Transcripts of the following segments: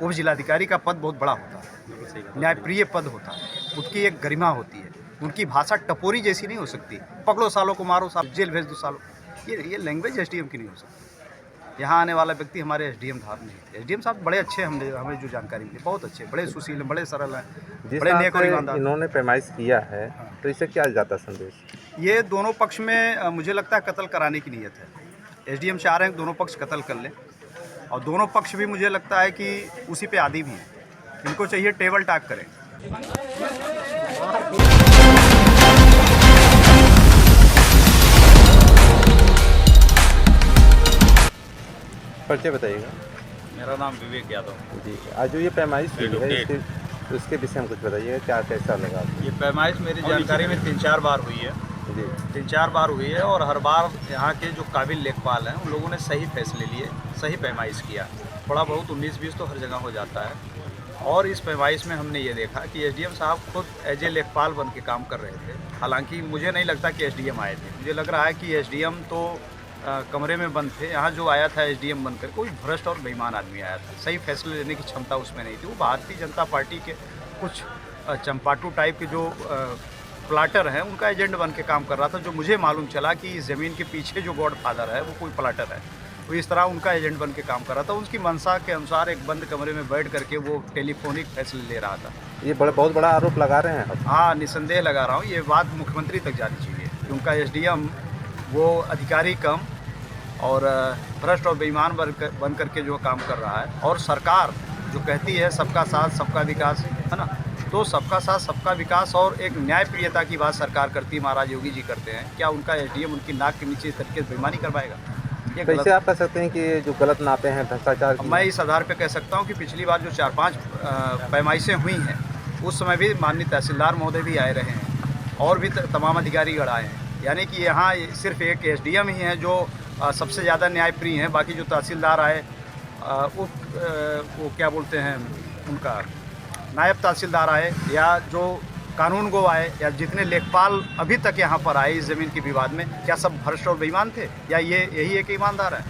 उप जिलाधिकारी का पद बहुत बड़ा होता है, न्यायप्रिय पद होता है, उसकी एक गरिमा होती है। उनकी भाषा टपोरी जैसी नहीं हो सकती, पकड़ो सालों को, मारो सालों, जेल भेज दो सालों। ये लैंग्वेज एसडीएम की नहीं हो सकती। यहाँ आने वाला व्यक्ति हमारे एसडीएम साहब नहीं थे। एसडीएम साहब बड़े अच्छे, हमें जो जानकारी मिली, बहुत अच्छे, बड़े सुशील हैं, बड़े सरल हैं, जिस बड़े तरह नेक और से ईमानदार। इन्होंने पैमाइश किया है, तो इससे क्या जाता संदेश? ये दोनों पक्ष में मुझे लगता है कत्ल कराने की नीयत है। एसडीएम चाह रहे हैं कि दोनों पक्ष कत्ल कर लें, और दोनों पक्ष भी मुझे लगता है कि उसी पे आदी भी हैं। इनको चाहिए टेबल टॉक करें। परिचय बताइएगा। मेरा नाम विवेक यादव। जी, आज जो ये पैमाइश हुई है, इसके विषय में कुछ बताइएगा, क्या कैसा लगा? ये पैमाइश मेरी जानकारी में 3-4 बार हुई है। जी, 3-4 बार हुई है, और हर बार यहाँ के जो काबिल लेखपाल हैं उन लोगों ने सही फैसले लिए, सही पैमाइश किया। थोड़ा बहुत 19-20 तो हर जगह हो जाता है। और इस पैमाइश में हमने ये देखा कि एसडीएम साहब खुद एज ए लेखपाल बन के काम कर रहे थे। हालांकि मुझे नहीं लगता कि एसडीएम आए थे, मुझे लग रहा है कि एसडीएम तो कमरे में बंद थे। यहाँ जो आया था एसडीएम बनकर, कोई भ्रष्ट और बेईमान आदमी आया था। सही फैसले लेने की क्षमता उसमें नहीं थी। वो भारतीय जनता पार्टी के कुछ चंपाटू टाइप के जो प्लाटर हैं, उनका एजेंट बन के काम कर रहा था। जो मुझे मालूम चला कि इस ज़मीन के पीछे जो गॉड फादर है वो कोई प्लाटर है, तो इस तरह उनका एजेंट बन के काम कर रहा था। उसकी मंशा के अनुसार एक बंद कमरे में बैठ करके वो टेलीफोनिक फैसले ले रहा था। ये बहुत बड़ा आरोप लगा रहे हैं आप? हाँ, निसंदेह लगा रहा हूँ। ये बात मुख्यमंत्री तक जानी चाहिए कि उनका एसडीएम वो अधिकारी कम और भ्रष्ट और बेईमान बन करके जो काम कर रहा है। और सरकार जो कहती है सबका साथ सबका विकास, है ना, तो सबका साथ सबका विकास और एक न्यायप्रियता की बात सरकार करती है, महाराज योगी जी करते हैं। क्या उनका एसडीएम उनकी नाक के नीचे इस तरीके से बेईमानी करवाएगा? ये गलत। कैसे आप कह सकते हैं कि जो गलत नापे हैं, भ्रष्टाचार की? मैं इस आधार पर कह सकता हूँ कि पिछली बार जो 4-5 पैमाइशें हुई हैं, उस समय भी माननीय तहसीलदार महोदय भी आए रहे हैं, और भी तमाम अधिकारीगण आए हैं। यानी कि यहाँ सिर्फ एक एसडीएम ही हैं जो सबसे ज़्यादा न्यायप्रिय हैं। बाकी जो तहसीलदार आए, वो क्या बोलते हैं, उनका नायब तहसीलदार आए, या जो कानून गो आए, या जितने लेखपाल अभी तक यहाँ पर आए इस ज़मीन के विवाद में, क्या सब भ्रष्ट और बेईमान थे, या यही एक ईमानदार है?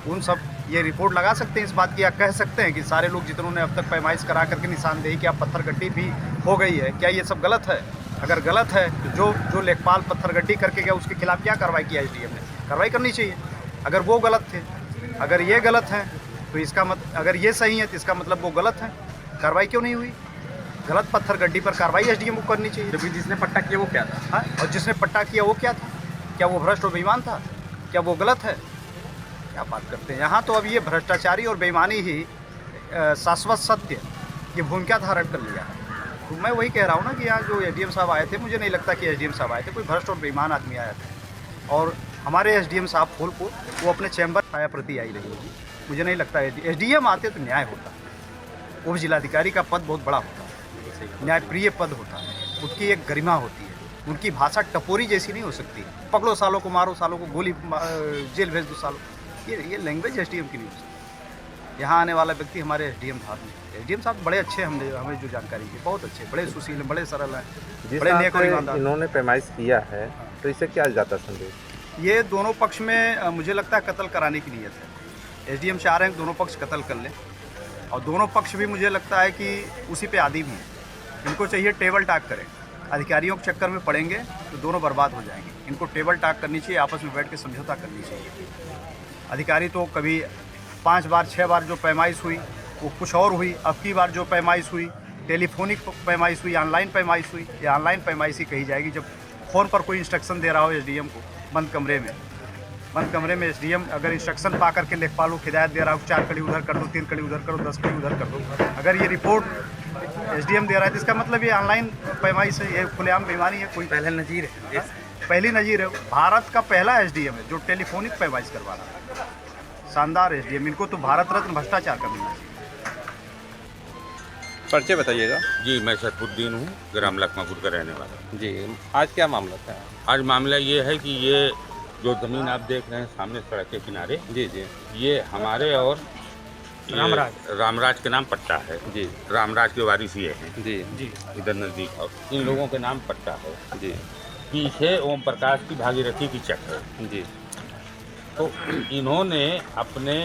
उन सब ये रिपोर्ट लगा सकते हैं इस बात की, या कह सकते हैं कि सारे लोग जिन्होंने अब तक पैमाइश करा करके निशानदेही, क्या पत्थरगट्टी भी हो गई है, क्या ये सब गलत है? अगर गलत है तो जो लेखपाल पत्थरगट्टी करके गया उसके खिलाफ क्या कार्रवाई किया एसडीएम ने? कार्रवाई करनी चाहिए। अगर वो गलत थे, अगर ये गलत हैं, तो इसका अगर ये सही है तो इसका मतलब वो गलत है। कार्रवाई क्यों नहीं हुई? गलत पत्थरगड्डी पर कार्रवाई एसडीएम को करनी चाहिए। जबकि जिसने पट्टा किया वो क्या था? हाँ, और जिसने पट्टा किया वो क्या था? क्या वो भ्रष्ट और बेईमान था? क्या वो गलत है? क्या बात करते हैं यहाँ? तो अब ये भ्रष्टाचारी और बेईमानी ही शाश्वत सत्य की भूमिका धारण कर लिया है। तो मैं वही कह रहा हूँ ना कि यहाँ जो एसडीएम साहब आए थे, मुझे नहीं लगता कि एसडीएम साहब आए थे, कोई भ्रष्ट और बेईमान आदमी आया था। और हमारे एसडीएम साहब फूलपुर वो अपने चैम्बर छाया प्रति आई रही होगी। मुझे नहीं लगता एसडीएम आते तो न्याय होता। उप जिलाधिकारी का पद बहुत बड़ा होता है, न्यायप्रिय पद होता है, उसकी एक गरिमा होती है। उनकी भाषा टपोरी जैसी नहीं हो सकती, पकड़ो सालों को, मारो सालों को, गोली जेल भेज दो सालों। ये लैंग्वेज एसडीएम की नहीं हो सकती। यहाँ आने वाला व्यक्ति हमारे एसडीएम साहब नहीं थे। एसडीएम साहब बड़े अच्छे, हमें जो जानकारी मिली, बहुत अच्छे, बड़े सुशील हैं, बड़े सरल हैं, बड़े नेक और ईमानदार। इन्होंने पैमाइश किया है, तो इससे क्या जाता संदेश? ये दोनों पक्ष में मुझे लगता है कत्ल कराने की नीयत है। एसडीएम चाह रहे हैं कि दोनों पक्ष कत्ल कर लें, और दोनों पक्ष भी मुझे लगता है कि उसी पे आदी भी हैं। इनको चाहिए टेबल टॉक करें। अधिकारियों के चक्कर में पड़ेंगे तो दोनों बर्बाद हो जाएंगे। इनको टेबल टॉक करनी चाहिए, आपस में बैठ के समझौता करनी चाहिए। अधिकारी तो कभी 5 बार 6 बार जो पैमाइश हुई वो कुछ और हुई। अब की बार जो पैमाइश हुई, टेलीफोनिक पैमाइश हुई, ऑनलाइन पैमाइश हुई, या ऑनलाइन पैमाइश ही कही जाएगी जब फ़ोन पर कोई इंस्ट्रक्शन दे रहा हो एसडीएम को बंद कमरे में एसडीएम अगर इंस्ट्रक्शन पा करके लेखपाल को हिदायत दे रहा हो, 4 कड़ी उधर कर दो, 3 कड़ी उधर करो, 10 कड़ी उधर कर दो। अगर ये रिपोर्ट एसडीएम दे रहा है तो इसका मतलब ये ऑनलाइन पैमाइश है, ये खुलेआम बेईमानी है। कोई पहला नज़ीर है, पहली नज़ीर है। भारत का पहला एसडीएम है जो टेलीफोनिक पैमाइश करवा रहा है। शानदार एसडीएम, इनको तो भारत रत्न भ्रष्टाचार का मिलना चाहिए। परिचय बताइएगा। जी, मैं सैफुद्दीन हूँ, ग्राम लखमापुर का रहने वाला। जी, आज क्या मामला था? आज मामला ये है कि ये जो ज़मीन आप देख रहे हैं सामने सड़क के किनारे, जी जी, ये हमारे और रामराज के नाम पट्टा है। जी, रामराज के वारिस ये हैं जी जी, इधर नज़दीक, और इन लोगों के नाम पट्टा है। जी, पीछे ओम प्रकाश की भागीरथी की चक है। जी, तो इन्होंने अपने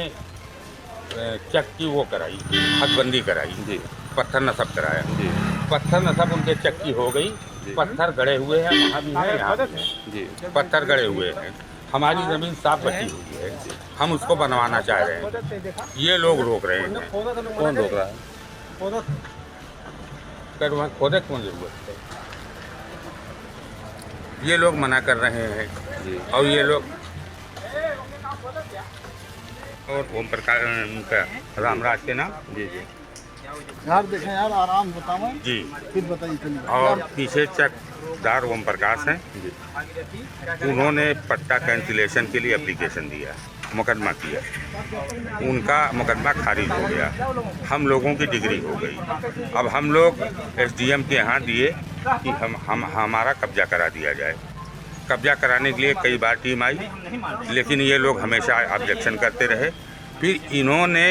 चक्की वो कराई, हदबंदी कराई, जी पत्थर नसब कराया। जी पत्थर नसब उनके चक्की हो गई, जी। पत्थर गड़े हुए हैं, वहाँ भी है, यहाँ भी है। जी पत्थर गड़े हुए हैं। हमारी ज़मीन साफ बची हुई है, हम उसको बनवाना चाह रहे हैं, ये लोग रोक रहे हैं। कौन रोक रहा है? कर वहाँ खोदे कौन जरूरत है? ये लोग मना कर रहे हैं जी और ये लोग और ओम प्रकाश उनका रामराज के नाम जी जी यार देखें यार, आराम बताओ, जी, फिर बताइए चलिए। और पीछे चकदार ओम प्रकाश हैं, जी उन्होंने पट्टा कैंसिलेशन के लिए एप्लीकेशन दिया, मुकदमा किया, उनका मुकदमा खारिज हो गया, हम लोगों की डिग्री हो गई। अब हम लोग एसडीएम के यहाँ दिए कि हम हमारा कब्जा करा दिया जाए। कब्जा कराने के लिए कई बार टीम आई, लेकिन ये लोग हमेशा ऑब्जेक्शन करते रहे। फिर इन्होंने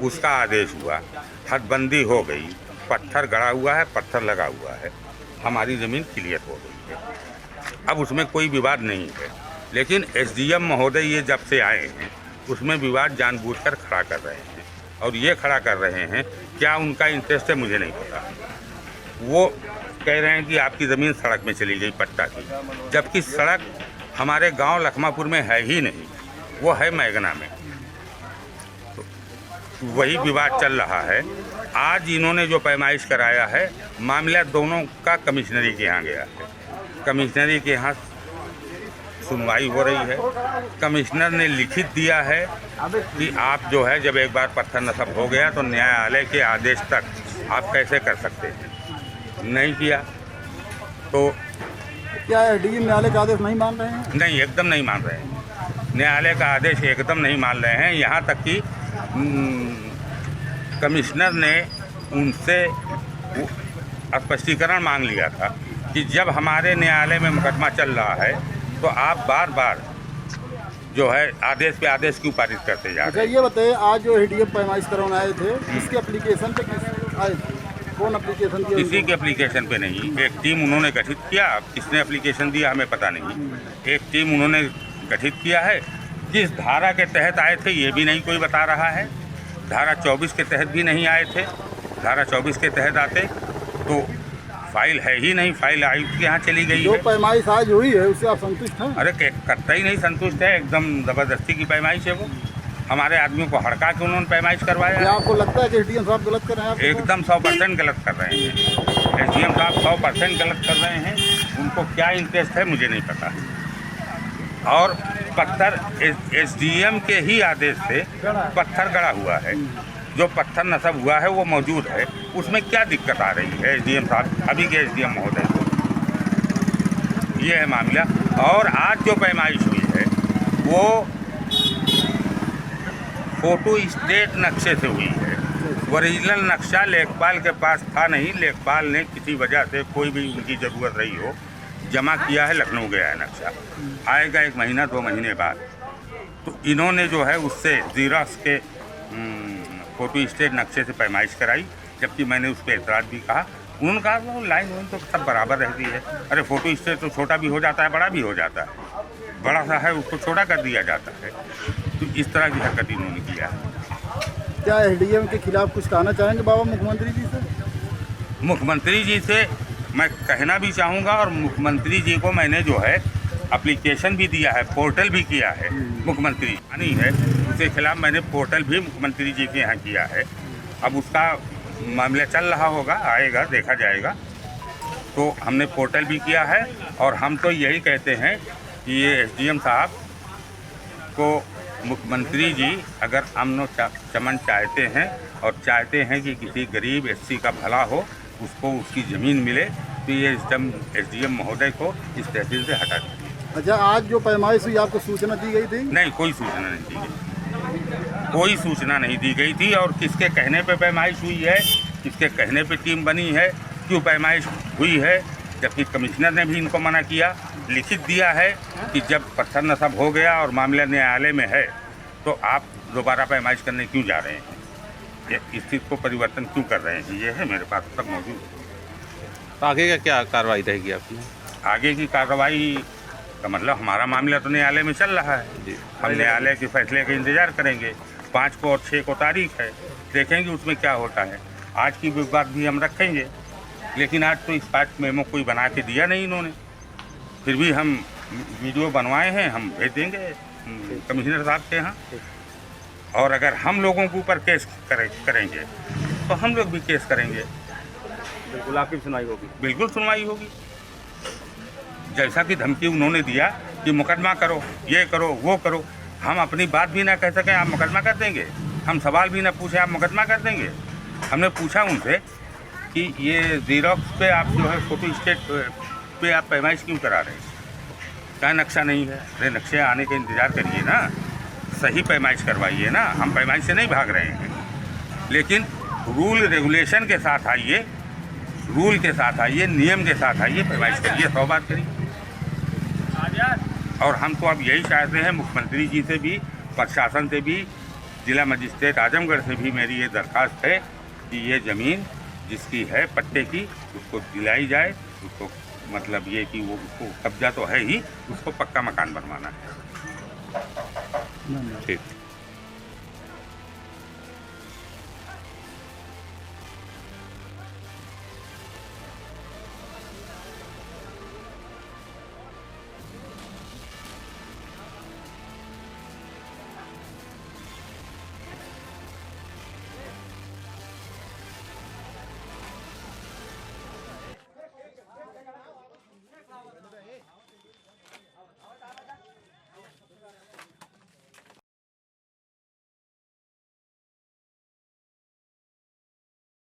उसका आदेश हुआ, हदबंदी हो गई, पत्थर गड़ा हुआ है, पत्थर लगा हुआ है, हमारी ज़मीन क्लियर हो गई है। अब उसमें कोई विवाद नहीं है, लेकिन एसडीएम महोदय ये जब से आए हैं उसमें विवाद जानबूझकर खड़ा कर रहे हैं। और ये खड़ा कर रहे हैं, क्या उनका इंटरेस्ट है मुझे नहीं पता। वो कह रहे हैं कि आपकी ज़मीन सड़क में चली गई पट्टा की, जबकि सड़क हमारे गांव लखमापुर में है ही नहीं, वो है मैगना में। तो वही विवाद चल रहा है। आज इन्होंने जो पैमाइश कराया है, मामला दोनों का कमिश्नरी के यहाँ गया है, कमिश्नरी के यहाँ सुनवाई हो रही है। कमिश्नर ने लिखित दिया है कि आप जो है जब एक बार पत्थर नसब हो गया तो न्यायालय के आदेश तक आप कैसे कर सकते हैं, नहीं किया। तो क्या एसडीएम न्यायालय का आदेश नहीं मान रहे हैं? नहीं, एकदम नहीं मान रहे हैं, न्यायालय का आदेश एकदम नहीं मान रहे हैं। यहाँ तक कि कमिश्नर ने उनसे स्पष्टीकरण मांग लिया था कि जब हमारे न्यायालय में मुकदमा चल रहा है तो आप बार बार जो है आदेश पे आदेश क्यों पारित करते जा अच्छा रहे हैं। ये बताइए, आज जो एसडीएम पैमाइश करवाने आए थे, इसके एप्लीकेशन पे किस आए थे? कौन एप्लीकेशन दिया? किसी के एप्लीकेशन पे नहीं, एक टीम उन्होंने गठित किया, किसने एप्लीकेशन दिया हमें पता नहीं। एक टीम उन्होंने गठित किया है, किस धारा के तहत आए थे ये भी नहीं कोई बता रहा है। धारा 24 के तहत भी नहीं आए थे, धारा 24 के तहत आते तो फाइल है ही नहीं, फाइल आयुक्त के यहाँ चली गई जो है। पैमाइश आज हुई है उससे आप संतुष्ट हैं? अरे करता ही नहीं संतुष्ट है, एकदम ज़बरदस्ती की पैमाइश है वो। हमारे आदमियों को हड़का के उन्होंने पैमाइश करवाया क्या है। आपको लगता है कि एसडीएम साहब गलत कर रहे हैं? आपके एकदम 100% गलत कर रहे हैं एसडीएम साहब, 100% गलत कर रहे हैं। उनको क्या इंटरेस्ट है मुझे नहीं पता। और पत्थर एसडीएम के ही आदेश से पत्थर गड़ा हुआ है, जो पत्थर नसब हुआ है वो मौजूद है, उसमें क्या दिक्कत आ रही है एसडीएम साहब, अभी के एसडीएम महोदय को। ये है मामला। और आज जो पैमाइश हुई है वो फोटो स्टेट नक्शे से हुई है। ओरिजिनल नक्शा लेखपाल के पास था नहीं, लेखपाल ने किसी वजह से, कोई भी उनकी ज़रूरत रही हो, जमा किया है, लखनऊ गया है नक्शा, आएगा 1 महीना 2 महीने बाद। तो इन्होंने जो है उससे जीरोक्स के फोटो स्टेट नक्शे से पैमाइश कराई, जबकि मैंने उस पर एतराज़ भी कहा। उन्होंने कहा वो लाइन वाइन तो सब बराबर रहती है। अरे फोटो स्टेट तो छोटा भी हो जाता है, बड़ा भी हो जाता है, बड़ा सा है उसको छोटा कर दिया जाता है। तो इस तरह की हरकत इन्होंने किया है। क्या एसडीएम के खिलाफ कुछ कहना चाहेंगे बाबा मुख्यमंत्री जी से? मुख्यमंत्री जी से मैं कहना भी चाहूँगा, और मुख्यमंत्री जी को मैंने जो है एप्लीकेशन भी दिया है, पोर्टल भी किया है। मुख्यमंत्री नहीं है, उसके खिलाफ मैंने पोर्टल भी मुख्यमंत्री जी के यहाँ किया है। अब उसका मामला चल रहा होगा, आएगा, देखा जाएगा। तो हमने पोर्टल भी किया है, और हम तो यही कहते हैं कि ये एसडीएम साहब को मुख्यमंत्री जी अगर अमन चमन चाहते हैं और चाहते हैं कि किसी गरीब एससी का भला हो, उसको उसकी ज़मीन मिले, तो ये एसडीएम महोदय को इस तहसील से हटा दीजिए। अच्छा, आज जो पैमाइश हुई आपको सूचना दी गई थी? नहीं, कोई सूचना नहीं दी गई, कोई सूचना नहीं दी गई थी। और किसके कहने पे पैमाइश हुई है, किसके कहने पे टीम बनी है, क्यों पैमाइश हुई है, जबकि कमिश्नर ने भी इनको मना किया, लिखित दिया है कि जब पत्थर नसब हो गया और मामला न्यायालय में है तो आप दोबारा पैमाइश करने क्यों जा रहे हैं, ये स्थिति को परिवर्तन क्यों कर रहे हैं। ये है मेरे पास तक मौजूद। तो आगे का क्या कार्रवाई रहेगी आपकी? आगे की कार्रवाई का मतलब हमारा मामला तो न्यायालय में चल रहा है जी। हम न्यायालय के फैसले का इंतजार करेंगे। 5 को और 6 को तारीख है, देखेंगे उसमें क्या होता है। आज की बात भी हम रखेंगे, लेकिन आज तो इस बात मेमो कोई बना के दिया नहीं इन्होंने। फिर भी हम वीडियो बनवाए हैं, हम भेज देंगे कमिश्नर साहब के यहाँ। और अगर हम लोगों के ऊपर केस करेंगे तो हम लोग भी केस करेंगे। बिल्कुल आपकी सुनवाई होगी। बिल्कुल सुनवाई होगी। जैसा कि धमकी उन्होंने दिया कि मुकदमा करो, ये करो, वो करो, हम अपनी बात भी ना कह सकें आप मुकदमा कर देंगे, हम सवाल भी ना पूछे आप मुकदमा कर देंगे। हमने पूछा उनसे कि ये ज़ीरॉक्स पे आप जो है फोटो स्टेट पे आप पैमाइश क्यों करा रहे हैं? क्या नक्शा नहीं है? अरे नक्शे आने का इंतज़ार करिए ना, सही पैमाइश करवाइए ना। हम पैमाइश से नहीं भाग रहे हैं, लेकिन रूल रेगुलेशन के साथ आइए, रूल के साथ आइए, नियम के साथ आइए, पैमाइश करिए, 100 बात करिए। और हम तो अब यही चाहते हैं, मुख्यमंत्री जी से भी, प्रशासन से भी, जिला मजिस्ट्रेट आजमगढ़ से भी मेरी ये दरख्वास्त है कि ये ज़मीन जिसकी है पट्टे की उसको दिलाई जाए। उसको मतलब ये कि वो उसको कब्जा तो है ही, उसको पक्का मकान बनवाना है। ठीक।